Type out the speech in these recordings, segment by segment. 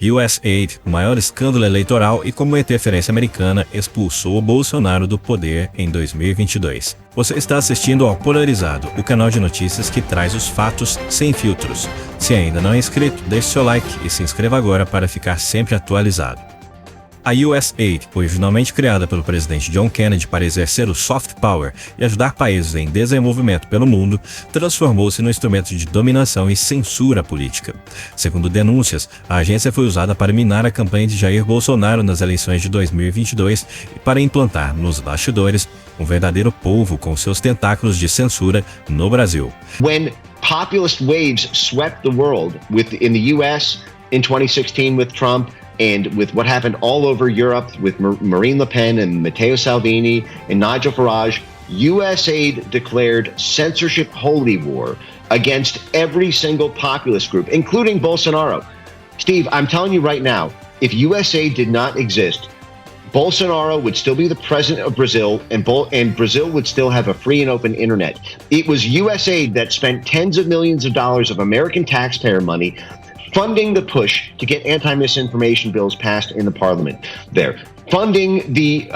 USAID, o maior escândalo eleitoral e como interferência americana expulsou Bolsonaro do poder em 2022. Você está assistindo ao Polarizado, o canal de notícias que traz os fatos sem filtros. Se ainda não é inscrito, deixe seu like e se inscreva agora para ficar sempre atualizado. A USAID, originalmente criada pelo presidente John Kennedy para exercer o soft power e ajudar países em desenvolvimento pelo mundo, transformou-se num instrumento de dominação e censura política. Segundo denúncias, a agência foi usada para minar a campanha de Jair Bolsonaro nas eleições de 2022 e para implantar nos bastidores um verdadeiro polvo com seus tentáculos de censura no Brasil. When populist waves swept the world in the US in 2016 with Trump, and with what happened all over Europe with Marine Le Pen and Matteo Salvini and Nigel Farage, USAID declared censorship holy war against every single populist group, including Bolsonaro. Steve, I'm telling you right now, if USAID did not exist, Bolsonaro would still be the president of Brazil, and Brazil would still have a free and open internet. It was USAID that spent tens of millions of dollars of American taxpayer money funding the push to get anti-misinformation bills passed in the parliament there, funding the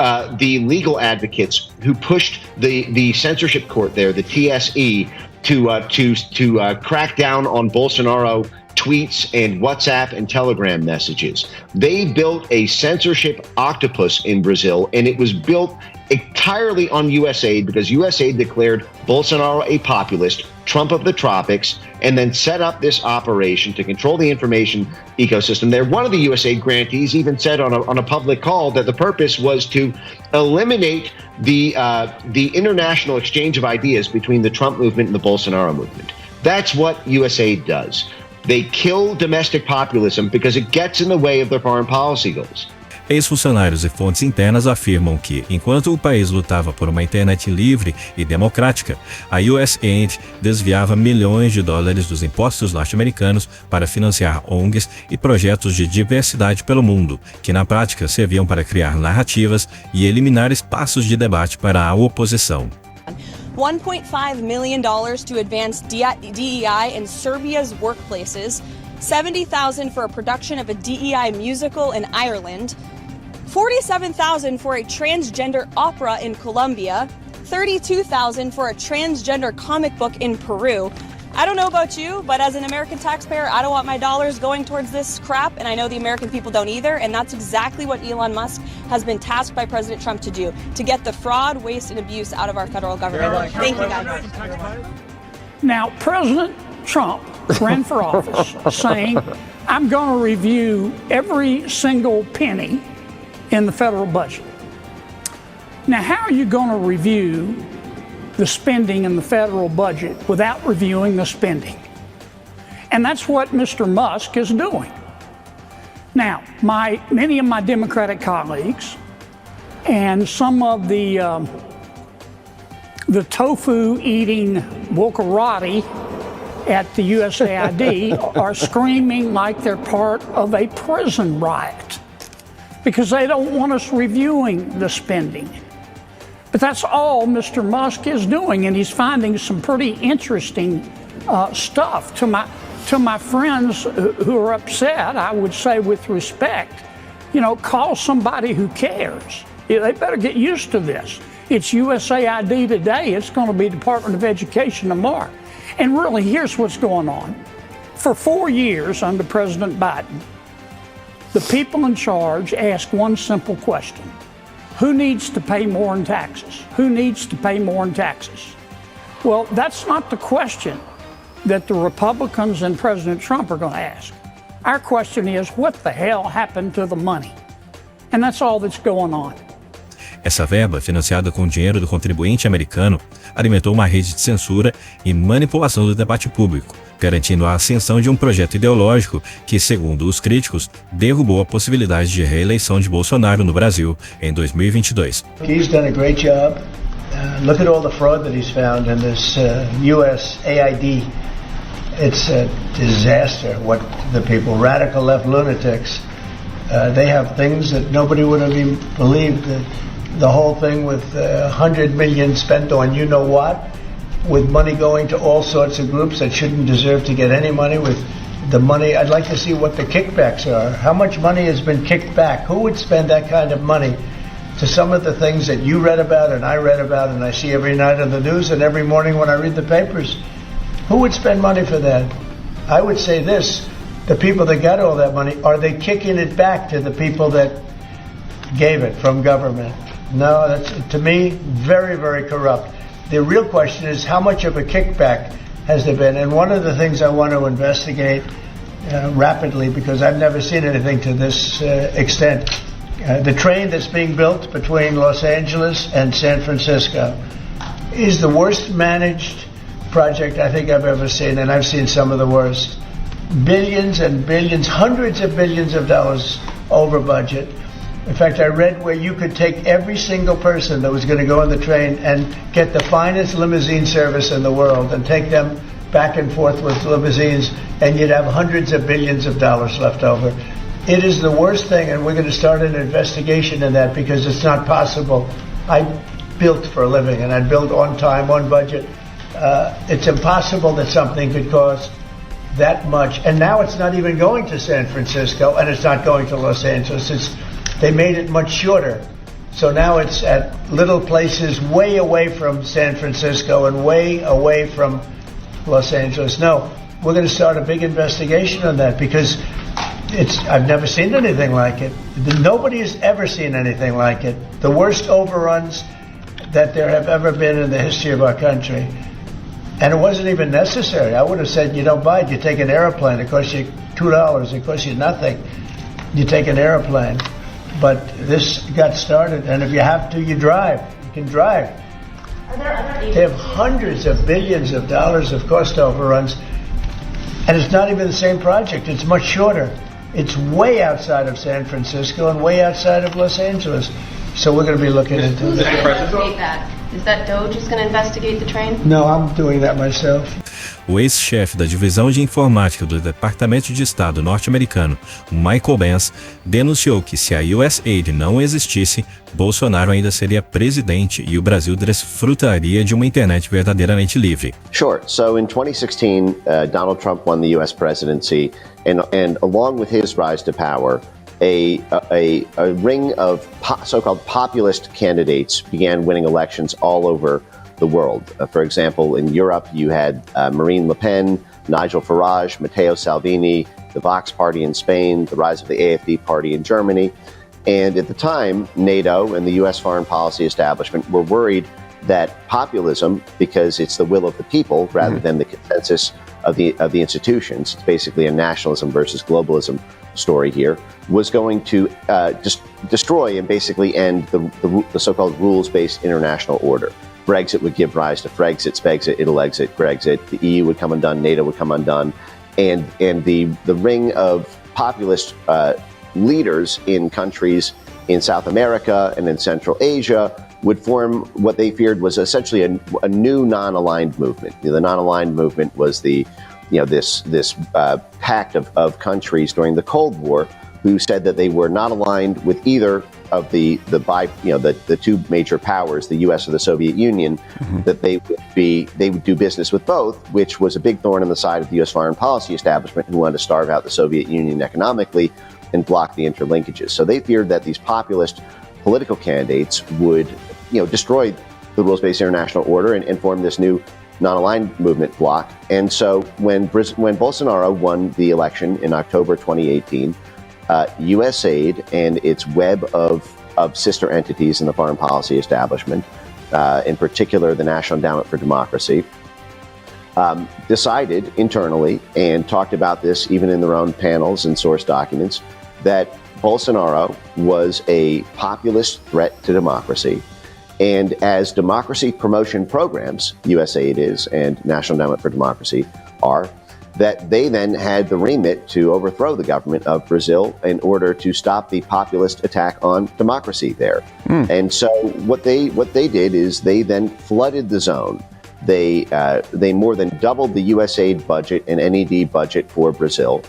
legal advocates who pushed the censorship court there, the TSE, to crack down on Bolsonaro tweets and WhatsApp and Telegram messages. They built a censorship octopus in Brazil, and it was built entirely on USAID because USAID declared Bolsonaro a populist, Trump of the tropics, and then set up this operation to control the information ecosystem there. One of the USAID grantees even said on a public call that the purpose was to eliminate the international exchange of ideas between the Trump movement and the Bolsonaro movement. That's what USAID does. They kill domestic populism because it gets in the way of their foreign policy goals. Ex-funcionários e fontes internas afirmam que, enquanto o país lutava por uma internet livre e democrática, a USAID desviava milhões de dólares dos impostos norte-americanos para financiar ONGs e projetos de diversidade pelo mundo, que na prática serviam para criar narrativas e eliminar espaços de debate para a oposição. $1.5 million to advance DEI in Serbia's workplaces, $70,000 for a production of a DEI musical in Ireland, $47,000 for a transgender opera in Colombia, $32,000 for a transgender comic book in Peru. I don't know about you, but as an American taxpayer, I don't want my dollars going towards this crap, and I know the American people don't either, and that's exactly what Elon Musk has been tasked by President Trump to do, to get the fraud, waste, and abuse out of our federal government. Thank you, guys. Now, President Trump ran for office saying, I'm going to review every single penny in the federal budget. Now, how are you going to review the spending in the federal budget without reviewing the spending? And that's what Mr. Musk is doing. Now, many of my Democratic colleagues and some of the tofu-eating wokarati at the USAID are screaming like they're part of a prison riot because they don't want us reviewing the spending. But that's all Mr. Musk is doing, and he's finding some pretty interesting stuff. To my friends who are upset, I would say with respect, call somebody who cares. They better get used to this. It's USAID today, it's going to be Department of Education tomorrow. And really, here's what's going on. For 4 years under President Biden, the people in charge ask one simple question. Who needs to pay more in taxes? Who needs to pay more in taxes? Well, that's not the question that the Republicans and President Trump are going to ask. Our question is, what the hell happened to the money? And that's all that's going on. Essa verba, financiada com dinheiro do contribuinte americano, alimentou uma rede de censura e manipulação do debate público, garantindo a ascensão de um projeto ideológico que, segundo os críticos, derrubou a possibilidade de reeleição de Bolsonaro no Brasil em 2022. He's done a great job. Look at all the fraud that he's found in this USAID. It's a disaster. What the people, radical left lunatics, they have things that nobody would have even believed. The whole thing with $100 million spent on you know what, with money going to all sorts of groups that shouldn't deserve to get any money, with the money, I'd like to see what the kickbacks are. How much money has been kicked back? Who would spend that kind of money to some of the things that you read about and I read about and I see every night on the news and every morning when I read the papers? Who would spend money for that? I would say this, the people that got all that money, are they kicking it back to the people that gave it from government? No, that's, to me, very, very corrupt. The real question is how much of a kickback has there been? And one of the things I want to investigate rapidly, because I've never seen anything to this extent, the train that's being built between Los Angeles and San Francisco is the worst managed project I think I've ever seen, and I've seen some of the worst. Billions and billions, hundreds of billions of dollars over budget. In fact, I read where you could take every single person that was going to go on the train and get the finest limousine service in the world and take them back and forth with limousines, and you'd have hundreds of billions of dollars left over. It is the worst thing, and we're going to start an investigation in that because it's not possible. I built for a living, and I built on time, on budget. It's impossible that something could cost that much. And now it's not even going to San Francisco, and it's not going to Los Angeles. They made it much shorter. So now it's at little places way away from San Francisco and way away from Los Angeles. No, we're going to start a big investigation on that because I've never seen anything like it. Nobody has ever seen anything like it. The worst overruns that there have ever been in the history of our country. And it wasn't even necessary. I would have said, you don't buy it. You take an airplane. It costs you $2. It costs you nothing. You take an airplane. But this got started, and if you have to, you drive. You can drive. They have hundreds of billions of dollars of cost overruns, and it's not even the same project. It's much shorter. It's way outside of San Francisco and way outside of Los Angeles. So we're going to be looking into that. Is that DOGE just going to investigate the train? No, I'm doing that myself. O ex-chefe da divisão de informática do Departamento de Estado norte-americano, Michael Benz, denunciou que se a USAID não existisse, Bolsonaro ainda seria presidente e o Brasil desfrutaria de uma internet verdadeiramente livre. Sure. So in 2016, Donald Trump won the U.S. presidency, and along with his rise to power, a ring of so-called populist candidates began winning elections all over the world. For example, in Europe, you had Marine Le Pen, Nigel Farage, Matteo Salvini, the Vox Party in Spain, the rise of the AfD Party in Germany. And at the time, NATO and the U.S. foreign policy establishment were worried that populism, because it's the will of the people rather than the consensus of the institutions, it's basically a nationalism versus globalism story here, was going to destroy and basically end the so-called rules-based international order. Brexit would give rise to Frexit, Spexit, it'll exit, Grexit. The EU would come undone, NATO would come undone, and the ring of populist leaders in countries in South America and in Central Asia would form what they feared was essentially a new non-aligned movement. The non-aligned movement was this pact of countries during the Cold War who said that they were not aligned with either of the two major powers, the U.S. or the Soviet Union, that they would do business with both, which was a big thorn in the side of the U.S. foreign policy establishment who wanted to starve out the Soviet Union economically and block the interlinkages. So they feared that these populist political candidates would, destroy the rules-based international order and form this new non-aligned movement bloc. And so when Bolsonaro won the election in October 2018, USAID and its web of sister entities in the foreign policy establishment, in particular the National Endowment for Democracy, decided internally and talked about this even in their own panels and source documents that Bolsonaro was a populist threat to democracy. And as democracy promotion programs, USAID is and National Endowment for Democracy are, that they then had the remit to overthrow the government of Brazil in order to stop the populist attack on democracy there. And so what they did is they then flooded the zone. They more than doubled the USAID budget and NED budget for Brazil,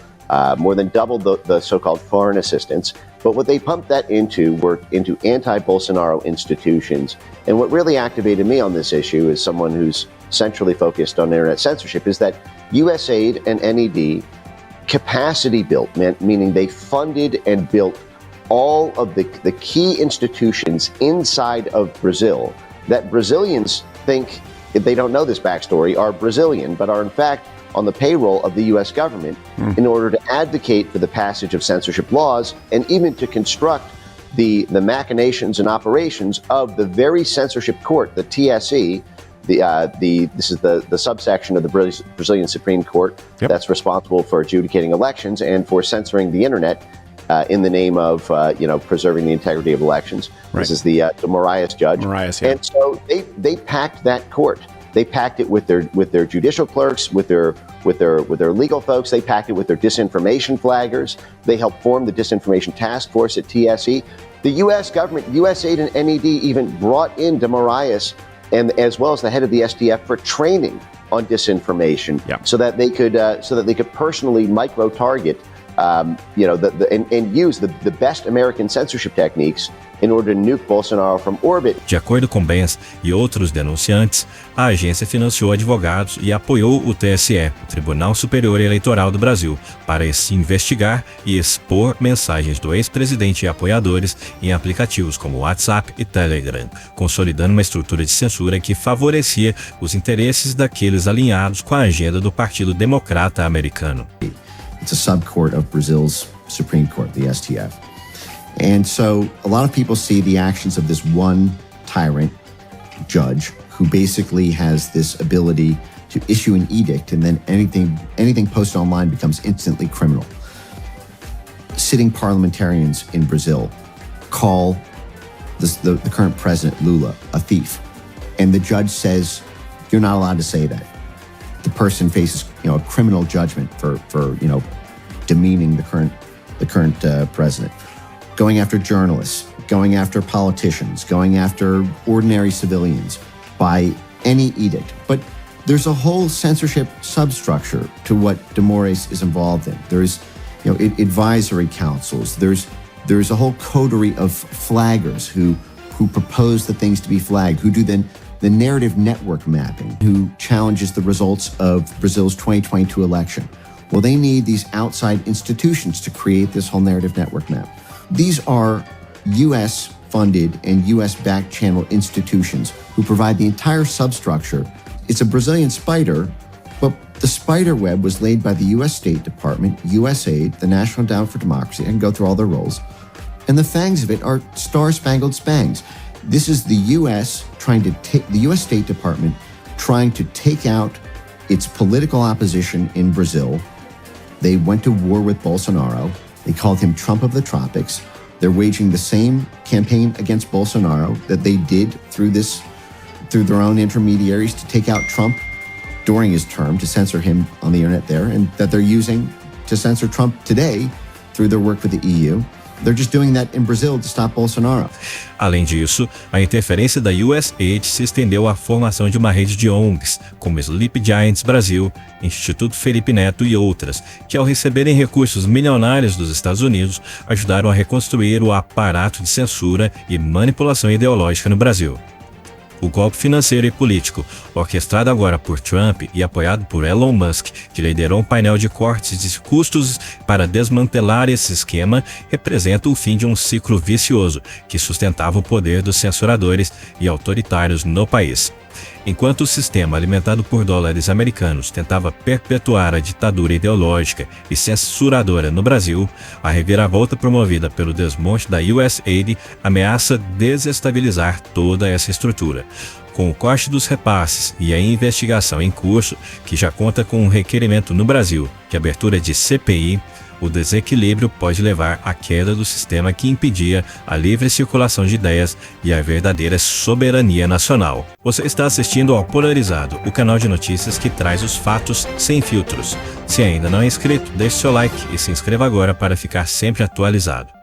more than doubled the so-called foreign assistance. But what they pumped that into were into anti-Bolsonaro institutions. And what really activated me on this issue as someone who's centrally focused on internet censorship is that USAID and NED capacity built, meaning they funded and built all of the key institutions inside of Brazil that Brazilians think, if they don't know this backstory, are Brazilian, but are in fact on the payroll of the U.S. government in order to advocate for the passage of censorship laws and even to construct the machinations and operations of the very censorship court, the TSE. This is the subsection of the Brazilian Supreme Court that's responsible for adjudicating elections and for censoring the internet in the name of preserving the integrity of elections. Right. This is the Moraes judge. Moraes, yeah. And so they packed that court. They packed it with their judicial clerks, with their legal folks. They packed it with their disinformation flaggers. They helped form the disinformation task force at TSE. The U.S. government, USAID and NED even brought in de Moraes and as well as the head of the SDF for training on disinformation, so that they could personally micro target, and use the best American censorship techniques in order to nuke Bolsonaro from orbit. De acordo com Benz e outros denunciantes, a agência financiou advogados e apoiou o TSE, o Tribunal Superior Eleitoral do Brasil, para se investigar e expor mensagens do ex-presidente e apoiadores em aplicativos como WhatsApp e Telegram, consolidando uma estrutura de censura que favorecia os interesses daqueles alinhados com a agenda do Partido Democrata Americano. It's a subcourt of Brazil's Supreme Court, the STF. And so a lot of people see the actions of this one tyrant judge who basically has this ability to issue an edict, and then anything posted online becomes instantly criminal. Sitting parliamentarians in Brazil call the current president, Lula, a thief. And the judge says, you're not allowed to say that. The person faces, a criminal judgment for demeaning the current president. Going after journalists, going after politicians, going after ordinary civilians by any edict. But there's a whole censorship substructure to what de Moraes is involved in. There's, advisory councils. There's a whole coterie of flaggers who propose the things to be flagged, who do the narrative network mapping, who challenges the results of Brazil's 2022 election. Well, they need these outside institutions to create this whole narrative network map. These are U.S.-funded and U.S.-backed channel institutions who provide the entire substructure. It's a Brazilian spider, but the spider web was laid by the U.S. State Department, USAID, the National Endowment for Democracy. I can go through all their roles. And the fangs of it are star-spangled spangs. This is the U.S. the U.S. State Department trying to take out its political opposition in Brazil. They went to war with Bolsonaro. They called him Trump of the tropics. They're waging the same campaign against Bolsonaro that they did through their own intermediaries to take out Trump during his term, to censor him on the internet there, and that they're using to censor Trump today through their work with the EU. They're just doing that in Brazil to stop Bolsonaro. Além disso, a interferência da USAID se estendeu à formação de uma rede de ONGs, como Sleep Giants Brasil, Instituto Felipe Neto e outras, que ao receberem recursos milionários dos Estados Unidos, ajudaram a reconstruir o aparato de censura e manipulação ideológica no Brasil. O golpe financeiro e político, orquestrado agora por Trump e apoiado por Elon Musk, que liderou um painel de cortes de custos para desmantelar esse esquema, representa o fim de um ciclo vicioso que sustentava o poder dos censuradores e autoritários no país. Enquanto o sistema alimentado por dólares americanos tentava perpetuar a ditadura ideológica e censuradora no Brasil, a reviravolta promovida pelo desmonte da USAID ameaça desestabilizar toda essa estrutura. Com o corte dos repasses e a investigação em curso, que já conta com um requerimento no Brasil de abertura de CPI, o desequilíbrio pode levar à queda do sistema que impedia a livre circulação de ideias e a verdadeira soberania nacional. Você está assistindo ao Polarizado, o canal de notícias que traz os fatos sem filtros. Se ainda não é inscrito, deixe seu like e se inscreva agora para ficar sempre atualizado.